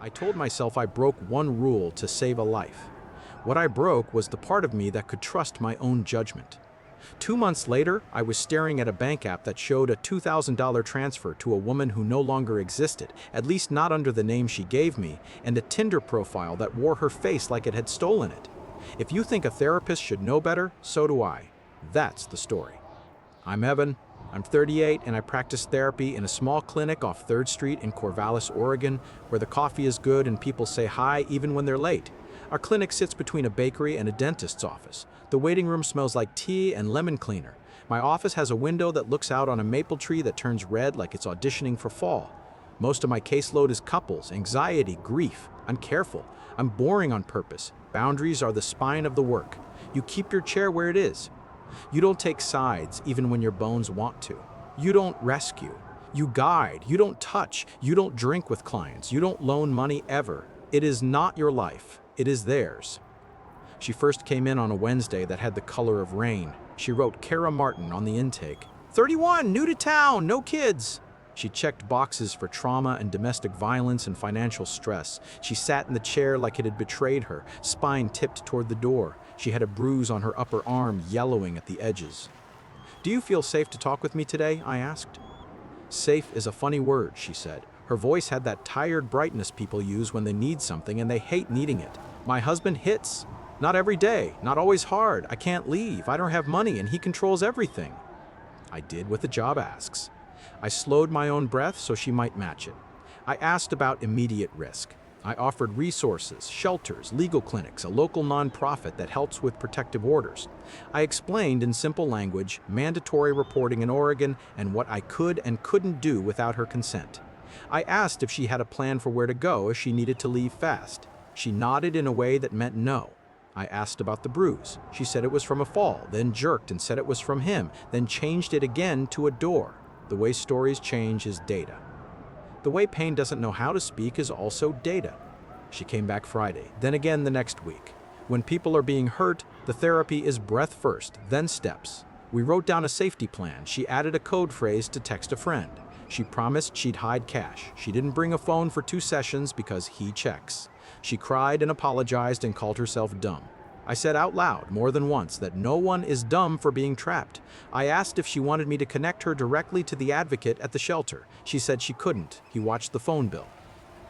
I told myself I broke one rule to save a life. What I broke was the part of me that could trust my own judgment. 2 months later, I was staring at a bank app that showed a $2,000 transfer to a woman who no longer existed, at least not under the name she gave me, and a Tinder profile that wore her face like it had stolen it. If you think a therapist should know better, so do I. That's the story. I'm Evan. I'm 38 and I practice therapy in a small clinic off 3rd Street in Corvallis, Oregon, where the coffee is good and people say hi even when they're late. Our clinic sits between a bakery and a dentist's office. The waiting room smells like tea and lemon cleaner. My office has a window that looks out on a maple tree that turns red like it's auditioning for fall. Most of my caseload is couples, anxiety, grief. I'm careful. I'm boring on purpose. Boundaries are the spine of the work. You keep your chair where it is. You don't take sides even when your bones want to. You don't rescue. You guide. You don't touch. You don't drink with clients. You don't loan money ever. It is not your life. It is theirs. She first came in on a Wednesday that had the color of rain. She wrote Kara Martin on the intake. 31, new to town, no kids. She checked boxes for trauma and domestic violence and financial stress. She sat in the chair like it had betrayed her, spine tipped toward the door. She had a bruise on her upper arm, yellowing at the edges. Do you feel safe to talk with me today? I asked. Safe is a funny word, she said. Her voice had that tired brightness people use when they need something and they hate needing it. My husband hits. Not every day, not always hard. I can't leave. I don't have money and he controls everything. I did what the job asks. I slowed my own breath so she might match it. I asked about immediate risk. I offered resources, shelters, legal clinics, a local nonprofit that helps with protective orders. I explained in simple language mandatory reporting in Oregon and what I could and couldn't do without her consent. I asked if she had a plan for where to go if she needed to leave fast. She nodded in a way that meant no. I asked about the bruise. She said it was from a fall, then jerked and said it was from him, then changed it again to a door. The way stories change is data. The way pain doesn't know how to speak is also data. She came back Friday, then again the next week. When people are being hurt, the therapy is breath first, then steps. We wrote down a safety plan. She added a code phrase to text a friend. She promised she'd hide cash. She didn't bring a phone for 2 sessions because he checks. She cried and apologized and called herself dumb. I said out loud more than once that no one is dumb for being trapped. I asked if she wanted me to connect her directly to the advocate at the shelter. She said she couldn't. He watched the phone bill.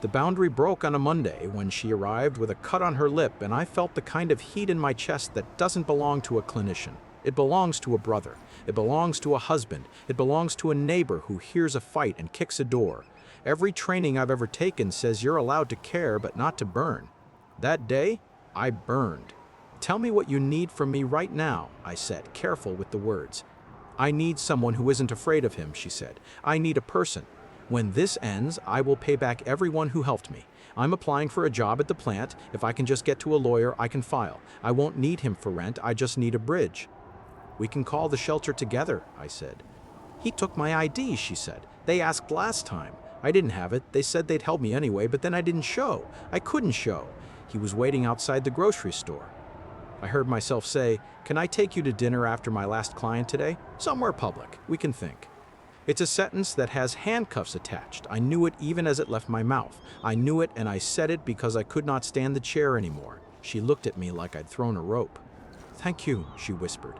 The boundary broke on a Monday when she arrived with a cut on her lip, and I felt the kind of heat in my chest that doesn't belong to a clinician. It belongs to a brother. It belongs to a husband. It belongs to a neighbor who hears a fight and kicks a door. Every training I've ever taken says you're allowed to care but not to burn. That day, I burned. Tell me what you need from me right now, I said, careful with the words. I need someone who isn't afraid of him, she said. I need a person. When this ends, I will pay back everyone who helped me. I'm applying for a job at the plant. If I can just get to a lawyer, I can file. I won't need him for rent. I just need a bridge. We can call the shelter together, I said. He took my ID, she said. They asked last time. I didn't have it. They said they'd help me anyway, but then I didn't show. I couldn't show. He was waiting outside the grocery store. I heard myself say, "Can I take you to dinner after my last client today? Somewhere public. We can think." It's a sentence that has handcuffs attached. I knew it even as it left my mouth. I knew it and I said it because I could not stand the chair anymore. She looked at me like I'd thrown a rope. "Thank you," she whispered.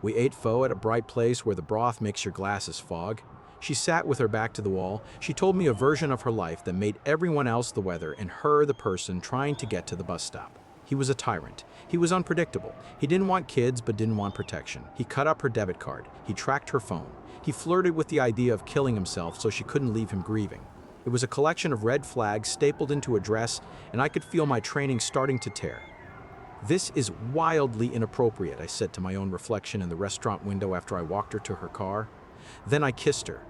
We ate pho at a bright place where the broth makes your glasses fog. She sat with her back to the wall. She told me a version of her life that made everyone else the weather and her the person trying to get to the bus stop. He was a tyrant. He was unpredictable. He didn't want kids but didn't want protection. He cut up her debit card. He tracked her phone. He flirted with the idea of killing himself so she couldn't leave him grieving. It was a collection of red flags stapled into a dress, and I could feel my training starting to tear. "This is wildly inappropriate," I said to my own reflection in the restaurant window after I walked her to her car. Then I kissed her.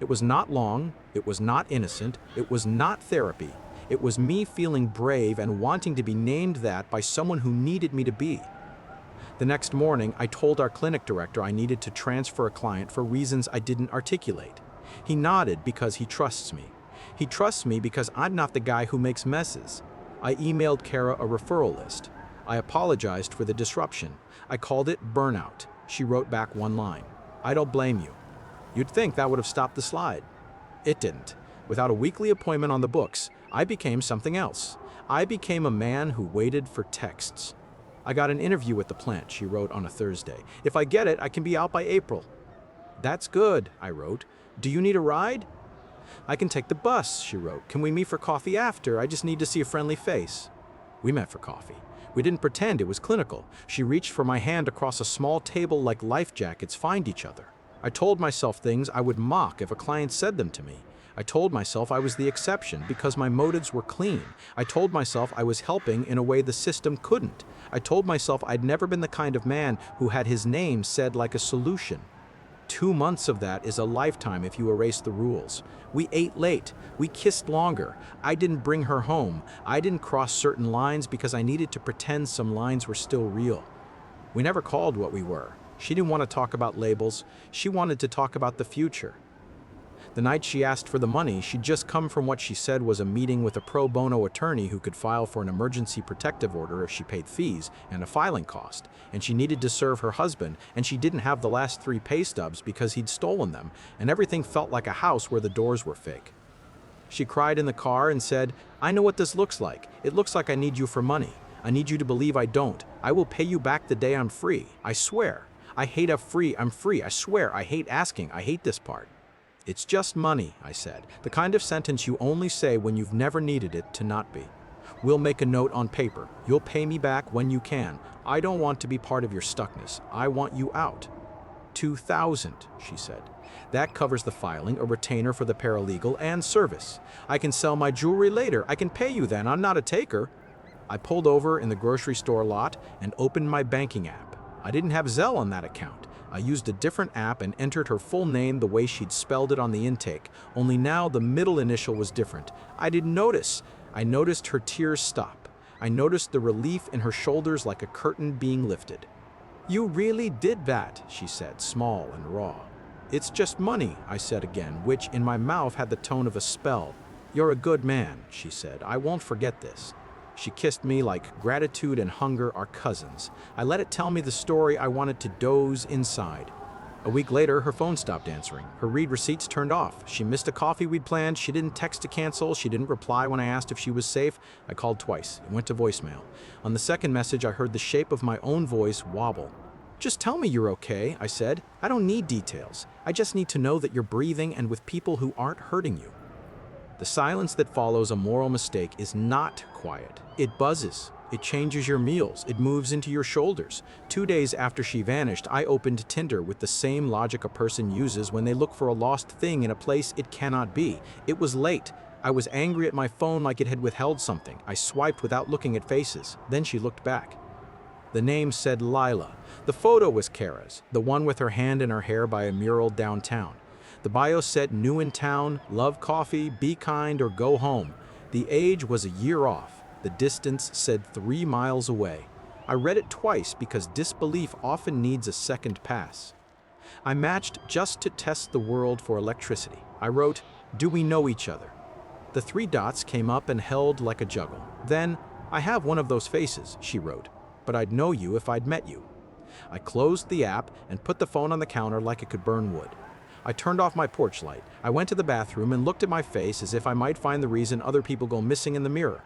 It was not long, it was not innocent, it was not therapy. It was me feeling brave and wanting to be named that by someone who needed me to be. The next morning, I told our clinic director I needed to transfer a client for reasons I didn't articulate. He nodded because he trusts me. He trusts me because I'm not the guy who makes messes. I emailed Kara a referral list. I apologized for the disruption. I called it burnout. She wrote back one line. "I don't blame you." You'd think that would have stopped the slide. It didn't. Without a weekly appointment on the books, I became something else. I became a man who waited for texts. I got an interview at the plant, she wrote on a Thursday. If I get it, I can be out by April. That's good, I wrote. Do you need a ride? I can take the bus, she wrote. Can we meet for coffee after? I just need to see a friendly face. We met for coffee. We didn't pretend it was clinical. She reached for my hand across a small table like life jackets find each other. I told myself things I would mock if a client said them to me. I told myself I was the exception because my motives were clean. I told myself I was helping in a way the system couldn't. I told myself I'd never been the kind of man who had his name said like a solution. 2 months of that is a lifetime if you erase the rules. We ate late. We kissed longer. I didn't bring her home. I didn't cross certain lines because I needed to pretend some lines were still real. We never called what we were. She didn't want to talk about labels. She wanted to talk about the future. The night she asked for the money, she'd just come from what she said was a meeting with a pro bono attorney who could file for an emergency protective order if she paid fees and a filing cost, and she needed to serve her husband, and she didn't have the last 3 pay stubs because he'd stolen them, and everything felt like a house where the doors were fake. She cried in the car and said, I know what this looks like. It looks like I need you for money. I need you to believe I don't. I will pay you back the day I'm free. I swear. I hate I'm free. I swear. I hate asking. I hate this part. It's just money, I said, the kind of sentence you only say when you've never needed it to not be. We'll make a note on paper. You'll pay me back when you can. I don't want to be part of your stuckness. I want you out. 2,000, she said. That covers the filing, a retainer for the paralegal, and service. I can sell my jewelry later. I can pay you then. I'm not a taker. I pulled over in the grocery store lot and opened my banking app. I didn't have Zelle on that account. I used a different app and entered her full name the way she'd spelled it on the intake, only now the middle initial was different. I didn't notice. I noticed her tears stop. I noticed the relief in her shoulders like a curtain being lifted. You really did that, she said, small and raw. It's just money, I said again, which in my mouth had the tone of a spell. You're a good man, she said. I won't forget this. She kissed me like gratitude and hunger are cousins. I let it tell me the story I wanted to doze inside. A week later, her phone stopped answering. Her read receipts turned off. She missed a coffee we'd planned. She didn't text to cancel. She didn't reply when I asked if she was safe. I called twice. It went to voicemail. On the second message, I heard the shape of my own voice wobble. Just tell me you're okay, I said. I don't need details. I just need to know that you're breathing and with people who aren't hurting you. The silence that follows a moral mistake is not quiet. It buzzes. It changes your meals. It moves into your shoulders. 2 days after she vanished, I opened Tinder with the same logic a person uses when they look for a lost thing in a place it cannot be. It was late. I was angry at my phone like it had withheld something. I swiped without looking at faces. Then she looked back. The name said Lila. The photo was Kara's, the one with her hand in her hair by a mural downtown. The bio said new in town, love coffee, be kind, or go home. The age was a year off. The distance said 3 miles away. I read it twice because disbelief often needs a second pass. I matched just to test the world for electricity. I wrote, do we know each other? The 3 dots came up and held like a juggle. Then, I have one of those faces, she wrote, but I'd know you if I'd met you. I closed the app and put the phone on the counter like it could burn wood. I turned off my porch light. I went to the bathroom and looked at my face as if I might find the reason other people go missing in the mirror.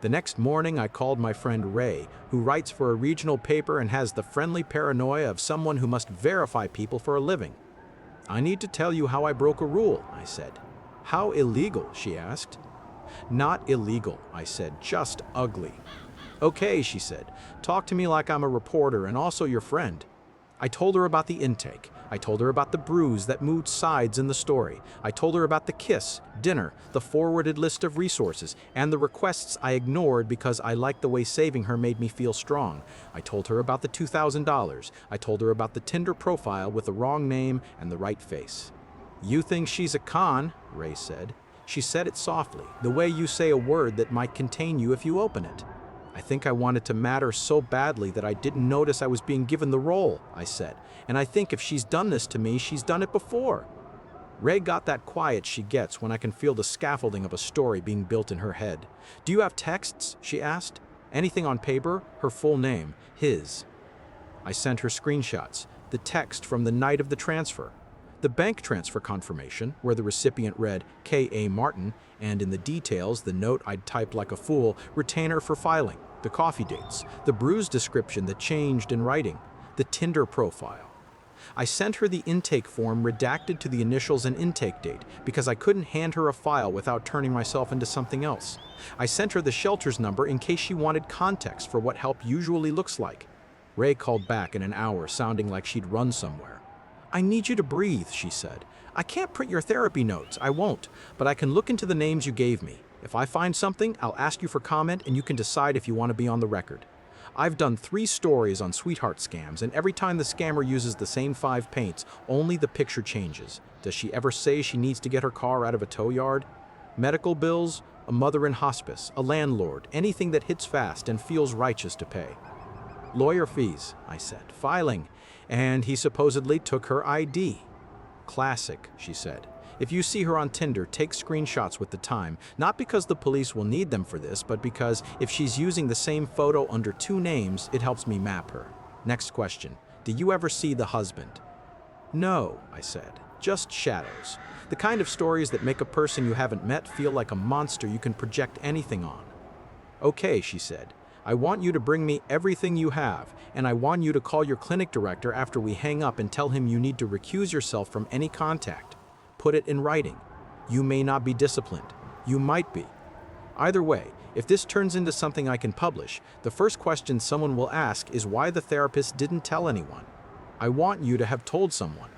The next morning, I called my friend Ray, who writes for a regional paper and has the friendly paranoia of someone who must verify people for a living. I need to tell you how I broke a rule, I said. How illegal, she asked. Not illegal, I said, just ugly. Okay, she said, talk to me like I'm a reporter and also your friend. I told her about the intake. I told her about the bruise that moved sides in the story. I told her about the kiss, dinner, the forwarded list of resources, and the requests I ignored because I liked the way saving her made me feel strong. I told her about the $2,000. I told her about the Tinder profile with the wrong name and the right face. You think she's a con, Ray said. She said it softly, the way you say a word that might contain you if you open it. I think I wanted to matter so badly that I didn't notice I was being given the role, I said. And I think if she's done this to me, she's done it before. Ray got that quiet she gets when I can feel the scaffolding of a story being built in her head. Do you have texts? She asked. Anything on paper? Her full name, his. I sent her screenshots, the text from the night of the transfer. The bank transfer confirmation, where the recipient read K.A. Martin, and in the details the note I'd typed like a fool, retainer for filing, the coffee dates, the bruise description that changed in writing, the Tinder profile. I sent her the intake form redacted to the initials and intake date because I couldn't hand her a file without turning myself into something else. I sent her the shelter's number in case she wanted context for what help usually looks like. Ray called back in an hour, sounding like she'd run somewhere. "I need you to breathe," she said. "I can't print your therapy notes, I won't, but I can look into the names you gave me. If I find something, I'll ask you for comment and you can decide if you want to be on the record. I've done 3 stories on sweetheart scams, and every time the scammer uses the same 5 paints, only the picture changes. Does she ever say she needs to get her car out of a tow yard? Medical bills, a mother in hospice, a landlord, anything that hits fast and feels righteous to pay." "Lawyer fees," I said. "Filing. And he supposedly took her ID." "Classic," she said. "If you see her on Tinder, take screenshots with the time, not because the police will need them for this, but because if she's using the same photo under 2 names, it helps me map her. Next question. Did you ever see the husband?" "No," I said. "Just shadows. The kind of stories that make a person you haven't met feel like a monster you can project anything on." "Okay," she said. "I want you to bring me everything you have, and I want you to call your clinic director after we hang up and tell him you need to recuse yourself from any contact. Put it in writing. You may not be disciplined. You might be. Either way, if this turns into something I can publish, the first question someone will ask is why the therapist didn't tell anyone. I want you to have told someone."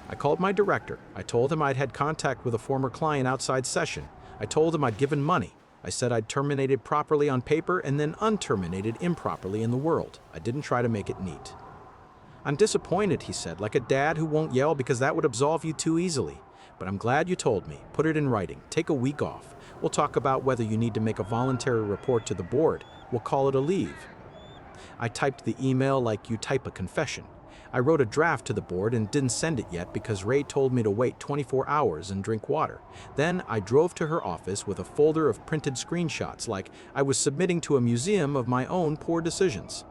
I called my director. I told him I'd had contact with a former client outside session. I told him I'd given money. I said I'd terminated properly on paper and then unterminated improperly in the world. I didn't try to make it neat. "I'm disappointed," he said, like a dad who won't yell because that would absolve you too easily. "But I'm glad you told me. Put it in writing. Take a week off. We'll talk about whether you need to make a voluntary report to the board. We'll call it a leave." I typed the email like you type a confession. I wrote a draft to the board and didn't send it yet because Ray told me to wait 24 hours and drink water. Then I drove to her office with a folder of printed screenshots like I was submitting to a museum of my own poor decisions.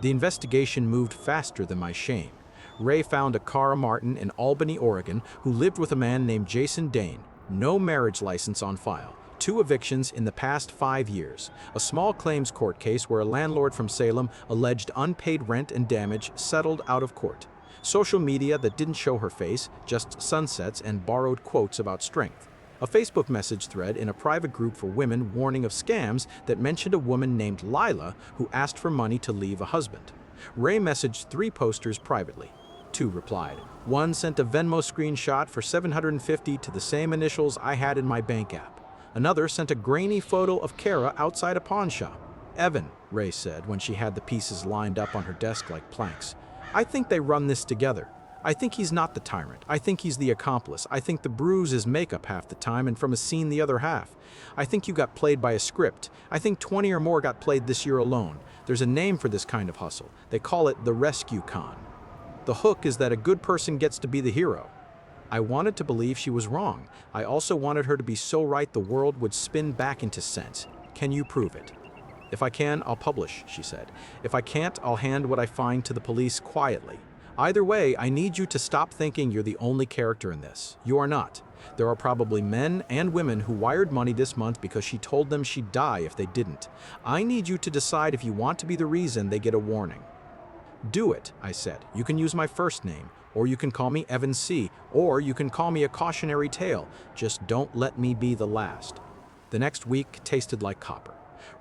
The investigation moved faster than my shame. Ray found a Cara Martin in Albany, Oregon, who lived with a man named Jason Dane. No marriage license on file. 2 evictions in the past 5 years. A small claims court case where a landlord from Salem alleged unpaid rent and damage settled out of court. Social media that didn't show her face, just sunsets and borrowed quotes about strength. A Facebook message thread in a private group for women warning of scams that mentioned a woman named Lila who asked for money to leave a husband. Ray messaged 3 posters privately. 2 replied. 1 sent a Venmo screenshot for $750 to the same initials I had in my bank app. Another sent a grainy photo of Cara outside a pawn shop. "Evan," Ray said when she had the pieces lined up on her desk like planks. "I think they run this together. I think he's not the tyrant. I think he's the accomplice. I think the bruise is makeup half the time and from a scene the other half. I think you got played by a script. I think 20 or more got played this year alone. There's a name for this kind of hustle. They call it the rescue con. The hook is that a good person gets to be the hero." I wanted to believe she was wrong. I also wanted her to be so right the world would spin back into sense. "Can you prove it?" "If I can, I'll publish," she said. "If I can't, I'll hand what I find to the police quietly. Either way, I need you to stop thinking you're the only character in this. You are not. There are probably men and women who wired money this month because she told them she'd die if they didn't. I need you to decide if you want to be the reason they get a warning." "Do it," I said. "You can use my first name, or you can call me Evan C., or you can call me a cautionary tale. Just don't let me be the last." The next week tasted like copper.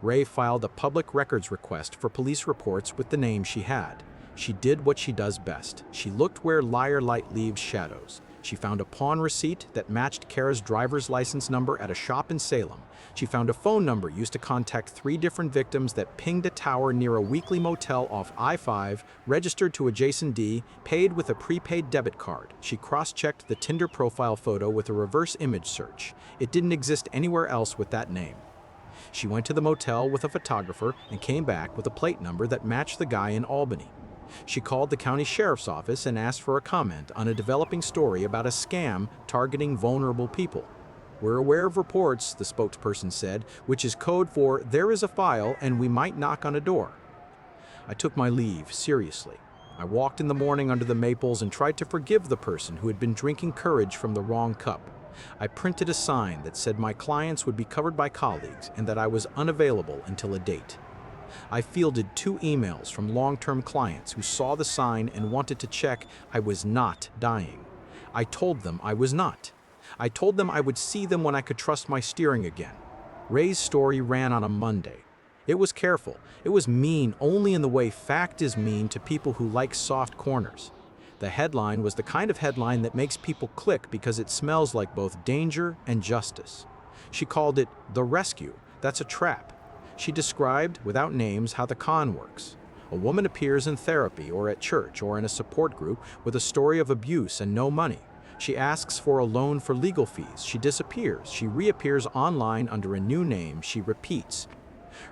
Ray filed a public records request for police reports with the name she had. She did what she does best. She looked where liar light leaves shadows. She found a pawn receipt that matched Cara's driver's license number at a shop in Salem. She found a phone number used to contact 3 different victims that pinged a tower near a weekly motel off I-5, registered to a Jason D., paid with a prepaid debit card. She cross-checked the Tinder profile photo with a reverse image search. It didn't exist anywhere else with that name. She went to the motel with a photographer and came back with a plate number that matched the guy in Albany. She called the county sheriff's office and asked for a comment on a developing story about a scam targeting vulnerable people. "We're aware of reports," the spokesperson said, which is code for "there is a file and we might knock on a door." I took my leave seriously. I walked in the morning under the maples and tried to forgive the person who had been drinking courage from the wrong cup. I printed a sign that said my clients would be covered by colleagues and that I was unavailable until a date. I fielded 2 emails from long-term clients who saw the sign and wanted to check I was not dying. I told them I was not. I told them I would see them when I could trust my steering again. Ray's story ran on a Monday. It was careful. It was mean only in the way fact is mean to people who like soft corners. The headline was the kind of headline that makes people click because it smells like both danger and justice. She called it The Rescue. That's a trap. She described, without names, how the con works. A woman appears in therapy or at church or in a support group with a story of abuse and no money. She asks for a loan for legal fees. She disappears. She reappears online under a new name. She repeats.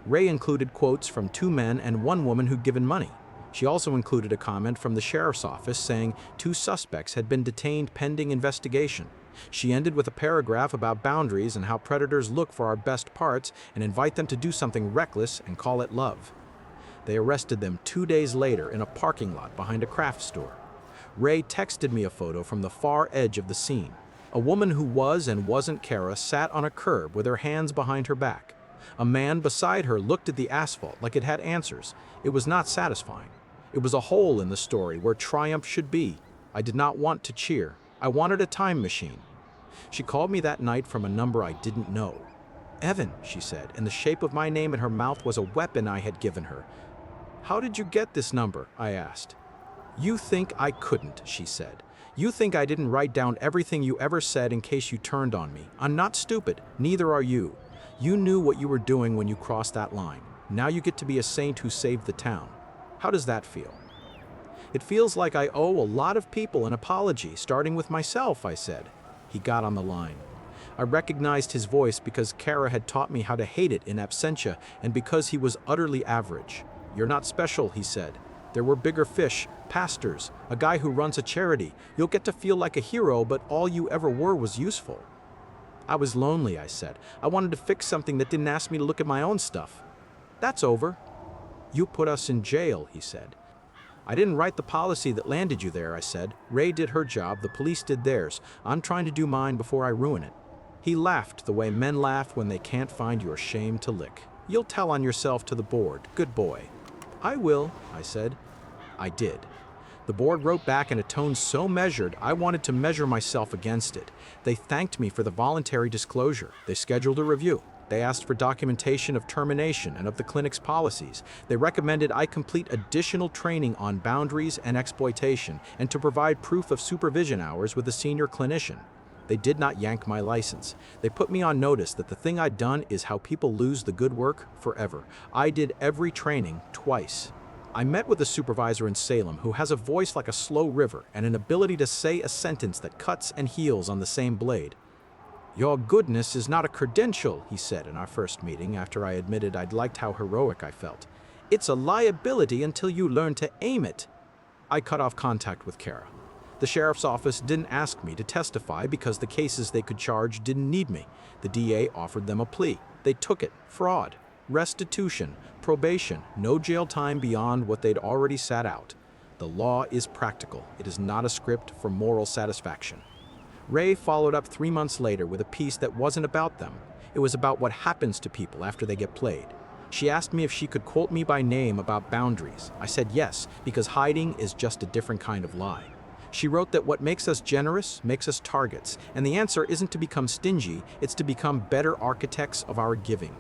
Ray included quotes from 2 men and 1 woman who'd given money. She also included a comment from the sheriff's office saying 2 suspects had been detained pending investigation. She ended with a paragraph about boundaries and how predators look for our best parts and invite them to do something reckless and call it love. They arrested them 2 days later in a parking lot behind a craft store. Ray texted me a photo from the far edge of the scene. A woman who was and wasn't Kara sat on a curb with her hands behind her back. A man beside her looked at the asphalt like it had answers. It was not satisfying. It was a hole in the story where triumph should be. I did not want to cheer. I wanted a time machine. She called me that night from a number I didn't know. Evan, she said, and the shape of my name in her mouth was a weapon I had given her. How did you get this number? I asked. You think I couldn't, she said. You think I didn't write down everything you ever said in case you turned on me. I'm not stupid. Neither are you. You knew what you were doing when you crossed that line. Now you get to be a saint who saved the town. How does that feel? It feels like I owe a lot of people an apology, starting with myself, I said. He got on the line. I recognized his voice because Kara had taught me how to hate it in absentia and because he was utterly average. You're not special, he said. There were bigger fish, pastors, a guy who runs a charity. You'll get to feel like a hero, but all you ever were was useful. I was lonely, I said. I wanted to fix something that didn't ask me to look at my own stuff. That's over. You put us in jail, he said. I didn't write the policy that landed you there, I said. Ray did her job, the police did theirs. I'm trying to do mine before I ruin it. He laughed the way men laugh when they can't find your shame to lick. You'll tell on yourself to the board. Good boy. I will, I said. I did. The board wrote back in a tone so measured, I wanted to measure myself against it. They thanked me for the voluntary disclosure. They scheduled a review. They asked for documentation of termination and of the clinic's policies. They recommended I complete additional training on boundaries and exploitation and to provide proof of supervision hours with a senior clinician. They did not yank my license. They put me on notice that the thing I'd done is how people lose the good work forever. I did every training twice. I met with a supervisor in Salem who has a voice like a slow river and an ability to say a sentence that cuts and heals on the same blade. Your goodness is not a credential, he said in our first meeting after I admitted I'd liked how heroic I felt. It's a liability until you learn to aim it. I cut off contact with Kara. The sheriff's office didn't ask me to testify because the cases they could charge didn't need me. The DA offered them a plea. They took it. Fraud, restitution, probation, no jail time beyond what they'd already sat out. The law is practical. It is not a script for moral satisfaction. Ray followed up 3 months later with a piece that wasn't about them. It was about what happens to people after they get played. She asked me if she could quote me by name about boundaries. I said yes, because hiding is just a different kind of lie. She wrote that what makes us generous makes us targets, and the answer isn't to become stingy, it's to become better architects of our giving.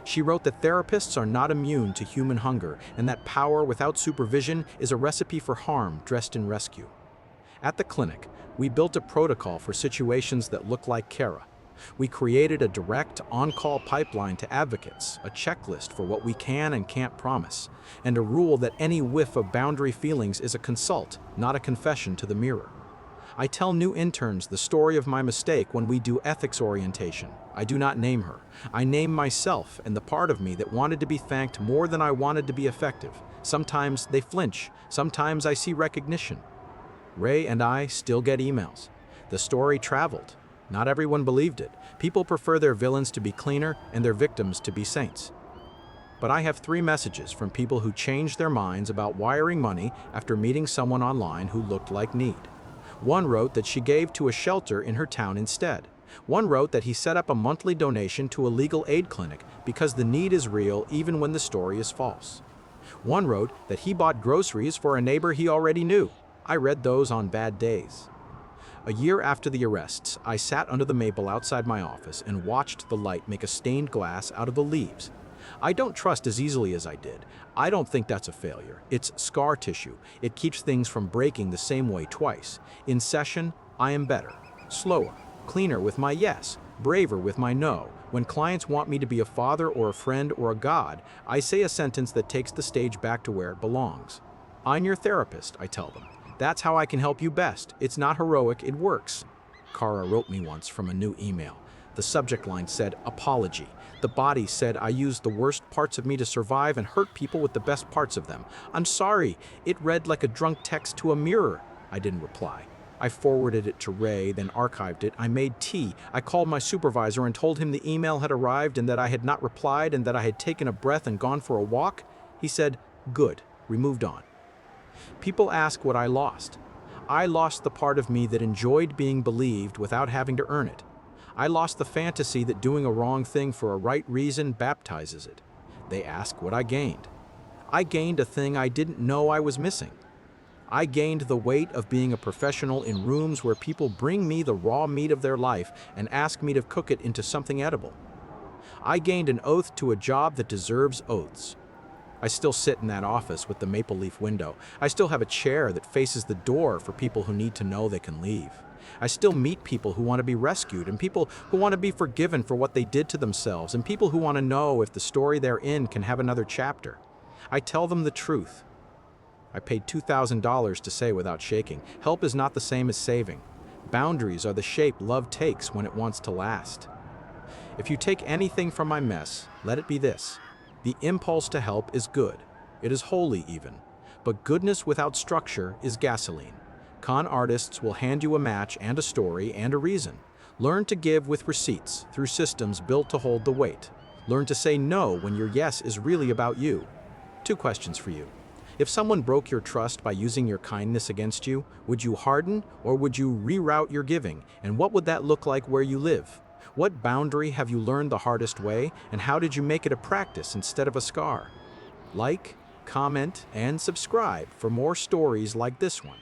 She wrote that therapists are not immune to human hunger, and that power without supervision is a recipe for harm dressed in rescue. At the clinic, we built a protocol for situations that look like Kara. We created a direct, on-call pipeline to advocates, a checklist for what we can and can't promise, and a rule that any whiff of boundary feelings is a consult, not a confession to the mirror. I tell new interns the story of my mistake when we do ethics orientation. I do not name her. I name myself and the part of me that wanted to be thanked more than I wanted to be effective. Sometimes they flinch. Sometimes I see recognition. Ray and I still get emails. The story traveled. Not everyone believed it. People prefer their villains to be cleaner and their victims to be saints. but I have 3 messages from people who changed their minds about wiring money after meeting someone online who looked like need. One wrote that she gave to a shelter in her town instead. One wrote that he set up a monthly donation to a legal aid clinic because the need is real even when the story is false. One wrote that he bought groceries for a neighbor he already knew. I read those on bad days. A year after the arrests, I sat under the maple outside my office and watched the light make a stained glass out of the leaves. I don't trust as easily as I did. I don't think that's a failure. It's scar tissue. It keeps things from breaking the same way twice. In session, I am better, slower, cleaner with my yes, braver with my no. When clients want me to be a father or a friend or a god, I say a sentence that takes the stage back to where it belongs. I'm your therapist, I tell them. That's how I can help you best. It's not heroic, it works. Kara wrote me once from a new email. The subject line said, apology. The body said I used the worst parts of me to survive and hurt people with the best parts of them. I'm sorry. It read like a drunk text to a mirror. I didn't reply. I forwarded it to Ray, then archived it. I made tea. I called my supervisor and told him the email had arrived and that I had not replied and that I had taken a breath and gone for a walk. He said, good. We moved on. People ask what I lost. I lost the part of me that enjoyed being believed without having to earn it. I lost the fantasy that doing a wrong thing for a right reason baptizes it. They ask what I gained. I gained a thing I didn't know I was missing. I gained the weight of being a professional in rooms where people bring me the raw meat of their life and ask me to cook it into something edible. I gained an oath to a job that deserves oaths. I still sit in that office with the maple leaf window. I still have a chair that faces the door for people who need to know they can leave. I still meet people who want to be rescued and people who want to be forgiven for what they did to themselves and people who want to know if the story they're in can have another chapter. I tell them the truth. I paid $2,000 to say without shaking. Help is not the same as saving. Boundaries are the shape love takes when it wants to last. If you take anything from my mess, let it be this. The impulse to help is good. It is holy even. But goodness without structure is gasoline. Con artists will hand you a match and a story and a reason. Learn to give with receipts through systems built to hold the weight. Learn to say no when your yes is really about you. 2 questions for you. If someone broke your trust by using your kindness against you, would you harden or would you reroute your giving? And what would that look like where you live? What boundary have you learned the hardest way, and how did you make it a practice instead of a scar? Like, comment, and subscribe for more stories like this one.